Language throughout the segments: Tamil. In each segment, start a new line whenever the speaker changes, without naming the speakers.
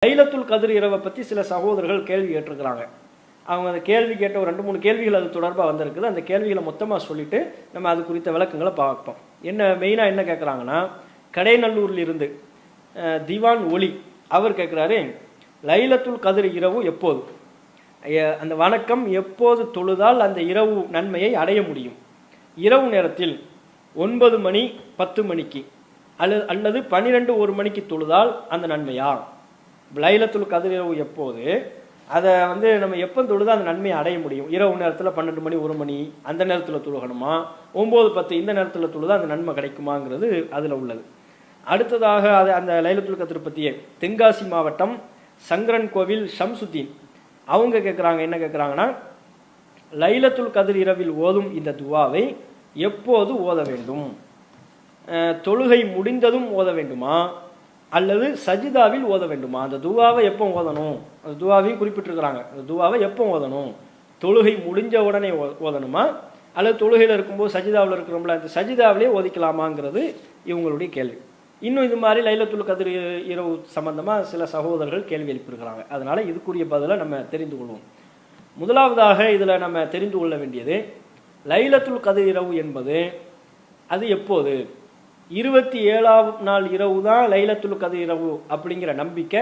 லைலத்துல் கதிர் இரவை பற்றி சில சகோதரர்கள் கேள்வி கேட்டிருக்கிறாங்க. அவங்க அந்த கேள்வி கேட்ட ஒரு 2-3 கேள்விகள் அது தொடர்பாக வந்திருக்குது. அந்த கேள்விகளை மொத்தமாக சொல்லிட்டு நம்ம அது குறித்த விளக்கங்களை பார்ப்போம். என்ன மெயினாக என்ன கேட்குறாங்கன்னா, கடைநல்லூரில் இருந்து திவான் ஒலி அவர் கேட்குறாரு, லைலத்துல் கதிர் இரவு எப்போது, அந்த வணக்கம் எப்போது தொழுதால் அந்த இரவு நன்மையை அடைய முடியும்? இரவு நேரத்தில் 9 மணி 10 மணிக்கு அல்லது 12-1 மணிக்கு தொழுதால் அந்த நன்மையா? லைலத்துல் கதிர் இரவு எப்போது, அதை நம்ம எப்போ தொழுதா அந்த நன்மையை அடைய முடியும்? இரவு நேரத்தில் 12 மணி 1 மணி அந்த நேரத்தில் தொழுகணுமா, 9-10 இந்த நேரத்தில் தொழுதா அந்த நன்மை கிடைக்குமாங்கிறது அதில் உள்ளது. அடுத்ததாக அந்த லைலத்துல் கதிர் பற்றிய தென்காசி மாவட்டம் சங்கரன் கோவில் ஷம்சுத்தீன் அவங்க கேட்குறாங்க, என்ன கேட்குறாங்கன்னா, லைலத்துல் கதிர் இரவில் ஓதும் இந்த துவாவை எப்போது ஓத வேண்டும்? தொழுகை முடிந்ததும் ஓத வேண்டுமா அல்லது சஜிதாவில் ஓத வேண்டுமா? அந்த துவாவை எப்போ ஓதணும்? அந்த துவாவையும் குறிப்பிட்டிருக்கிறாங்க. அந்த துவாவை எப்போ ஓதணும்? தொழுகை முடிஞ்ச உடனே ஓதணுமா அல்லது தொழுகையில் இருக்கும்போது சஜிதாவில் இருக்கிறோம்ல அந்த சஜிதாவிலே ஓதிக்கலாமாங்கிறது இவங்களுடைய கேள்வி. இன்னும் இது மாதிரி லைலத்துல் கதிர் இரவு சம்பந்தமாக சில சகோதரர்கள் கேள்வி எழுப்பியிருக்கிறாங்க. அதனால் இதுக்குரிய பதிலை நம்ம தெரிந்து கொள்வோம். முதலாவதாக இதில் நம்ம தெரிந்து கொள்ள வேண்டியது, லைலத்துல் கதிர் இரவு என்பது அது எப்போது? 27ஆம் நாள் இரவு தான் லைலத்துல் கதிர் இரவு அப்படிங்கிற நம்பிக்கை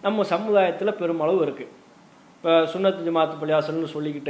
நம்ம சமுதாயத்தில் பெருமளவு இருக்குது. இப்போ சுன்னத்து ஜமாத்து பள்ளியாசல்னு சொல்லிக்கிட்டு